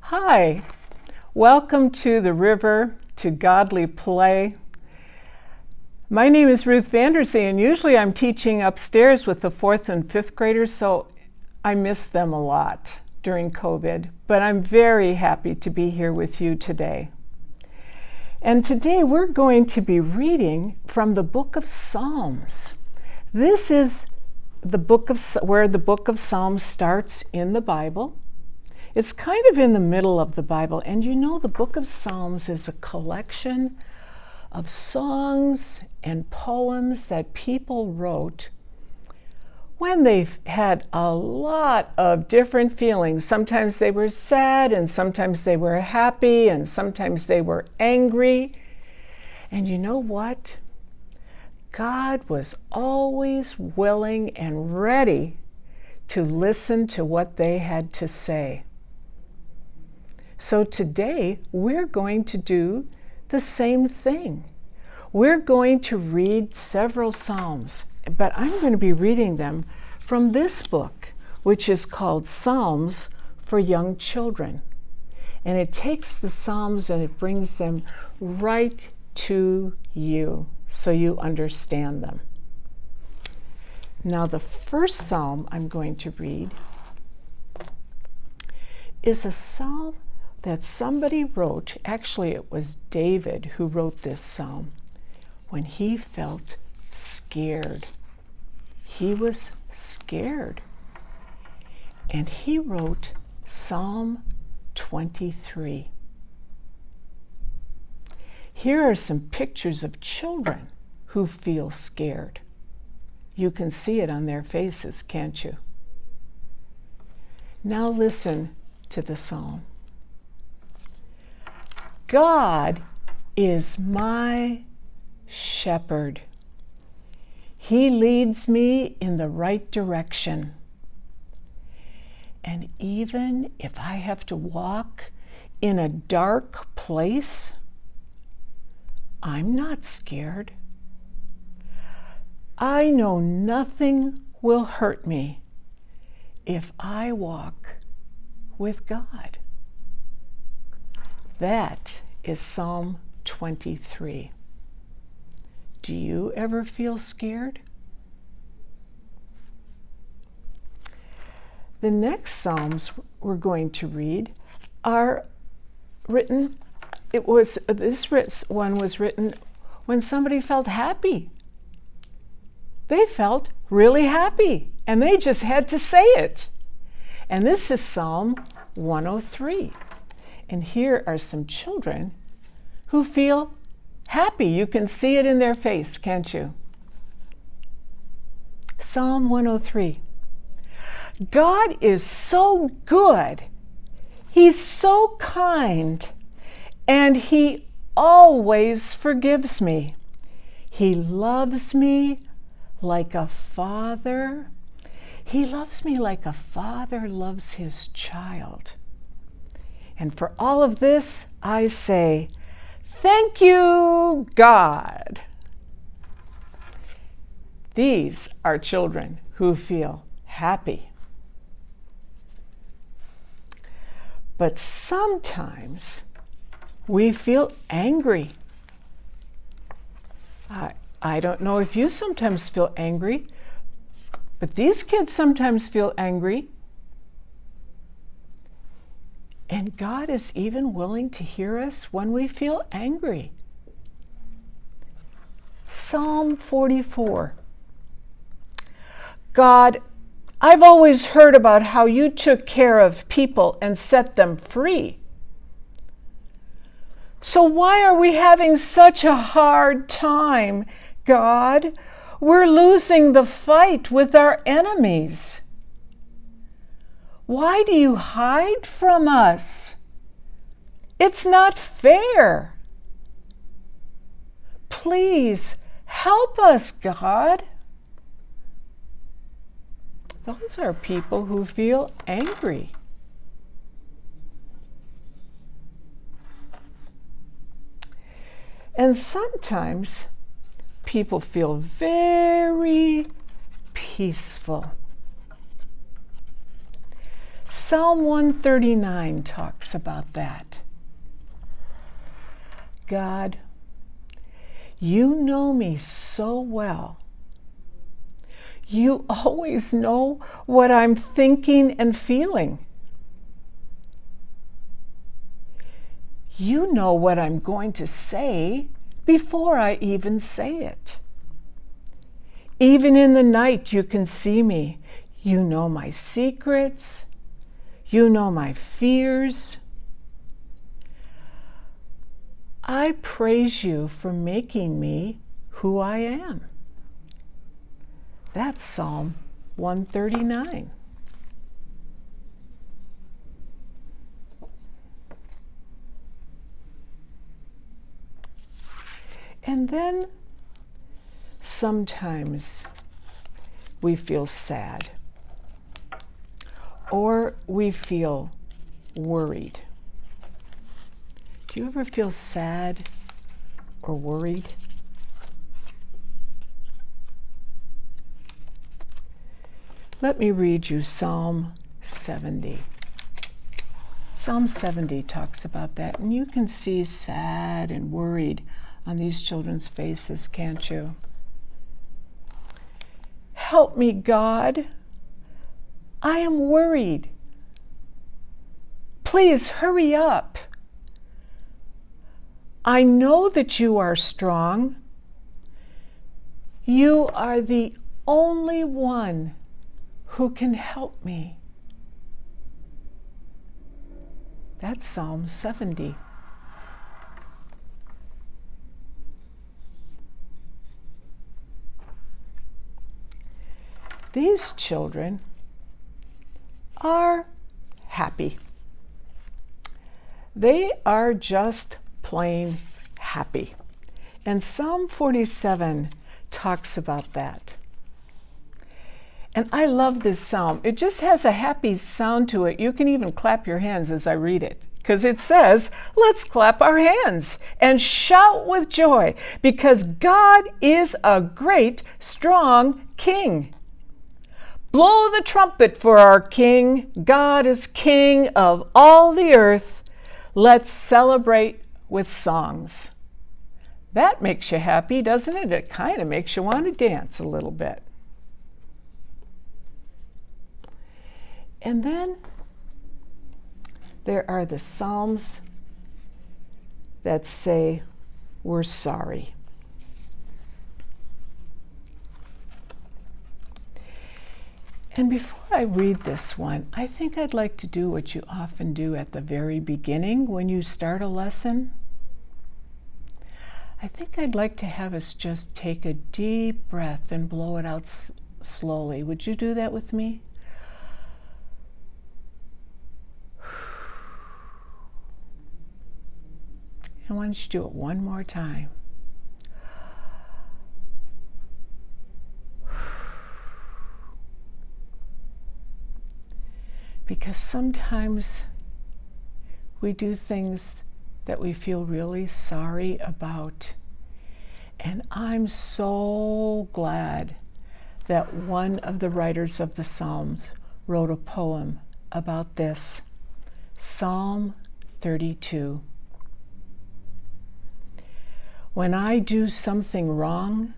Hi, welcome to the River to Godly Play. My name is Ruth Vanderzee, and usually I'm teaching upstairs with the 4th and 5th graders, so I miss them a lot during COVID, but I'm very happy to be here with you today. And today we're going to be reading from the book of Psalms. This is the book of where the book of Psalms starts in the Bible. It's kind of in the middle of the Bible, and you know the book of Psalms is a collection of songs and poems that people wrote when they've had a lot of different feelings. Sometimes they were sad, and sometimes they were happy, and sometimes they were angry. And you know what? God was always willing and ready to listen to what they had to say. So today, we're going to do the same thing. We're going to read several Psalms, but I'm going to be reading them from this book, which is called Psalms for Young Children. And it takes the Psalms and it brings them right to you so you understand them. Now, the first Psalm I'm going to read is a psalm that somebody wrote. Actually, it was David who wrote this psalm when he felt scared. He was scared. And he wrote Psalm 23. Here are some pictures of children who feel scared. You can see it on their faces, can't you? Now listen to the psalm. God is my shepherd. He leads me in the right direction. And even if I have to walk in a dark place, I'm not scared. I know nothing will hurt me if I walk with God. That is Psalm 23. Do you ever feel scared? The next Psalms we're going to read are written, this one was written when somebody felt happy. They felt really happy, and they just had to say it. And this is Psalm 103. And here are some children who feel happy. You can see it in their face, can't you? Psalm 103. God is so good. He's so kind, and He always forgives me. He loves me like a father. He loves me like a father loves his child. And for all of this, I say, thank you, God. These are children who feel happy. But sometimes we feel angry. I don't know if you sometimes feel angry, but these kids sometimes feel angry. And God is even willing to hear us when we feel angry. Psalm 44. God, I've always heard about how you took care of people and set them free. So why are we having such a hard time, God? We're losing the fight with our enemies. Why do you hide from us? It's not fair. Please help us, God. Those are people who feel angry. And sometimes people feel very peaceful. Psalm 139 talks about that. God, you know me so well. You always know what I'm thinking and feeling. You know what I'm going to say before I even say it. Even in the night, you can see me. You know my secrets. You know my fears. I praise you for making me who I am. That's Psalm 139. And then sometimes we feel sad or we feel worried. Do you ever feel sad or worried? Let me read you Psalm 70. Psalm 70 talks about that, and you can see sad and worried on these children's faces, can't you? Help me, God. I am worried. Please hurry up. I know that you are strong. You are the only one who can help me. That's Psalm 70. These children are happy. They are just plain happy. And Psalm 47 talks about that. And I love this psalm. It just has a happy sound to it. You can even clap your hands as I read it, because it says, let's clap our hands and shout with joy, because God is a great, strong King. Blow the trumpet for our King. God is King of all the earth. Let's celebrate with songs. That makes you happy, doesn't it? It kind of makes you want to dance a little bit. And then there are the Psalms that say, we're sorry. And before I read this one, I think I'd like to do what you often do at the very beginning when you start a lesson. I think I'd like to have us just take a deep breath and blow it out slowly. Would you do that with me? And why don't you do it one more time? Because sometimes we do things that we feel really sorry about. And I'm so glad that one of the writers of the Psalms wrote a poem about this. Psalm 32. When I do something wrong,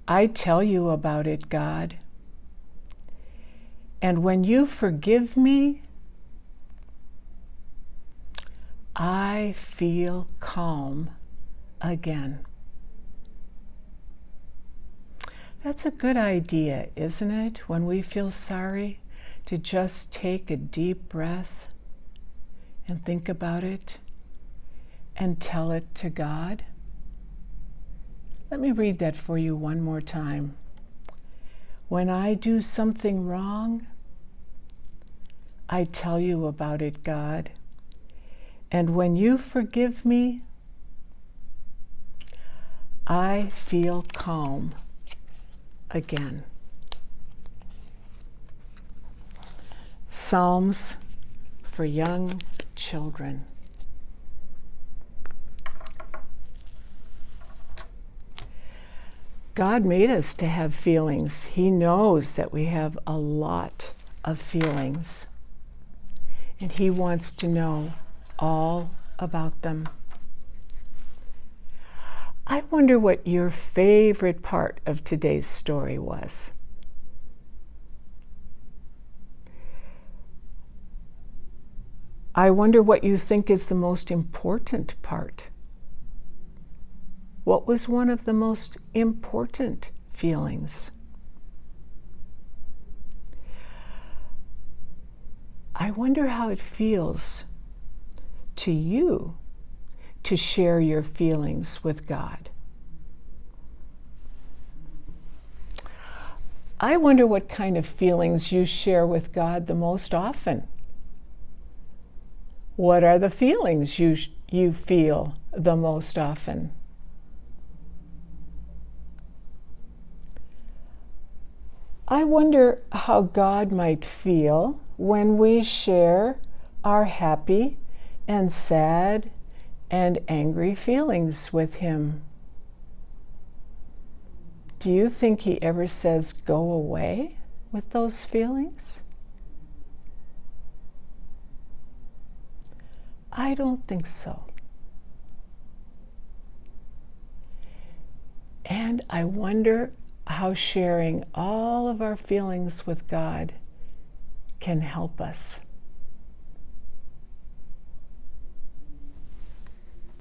I tell you about it, God. And when you forgive me, I feel calm again. That's a good idea, isn't it? When we feel sorry, to just take a deep breath and think about it and tell it to God. Let me read that for you one more time. When I do something wrong, I tell you about it, God. And when you forgive me, I feel calm again. Psalms for young children. God made us to have feelings. He knows that we have a lot of feelings, and He wants to know all about them. I wonder what your favorite part of today's story was. I wonder what you think is the most important part. What was one of the most important feelings? I wonder how it feels to you to share your feelings with God. I wonder what kind of feelings you share with God the most often. What are the feelings you feel the most often? I wonder how God might feel when we share our happy and sad and angry feelings with Him. Do you think He ever says, "Go away" with those feelings? I don't think so. And I wonder how sharing all of our feelings with God can help us.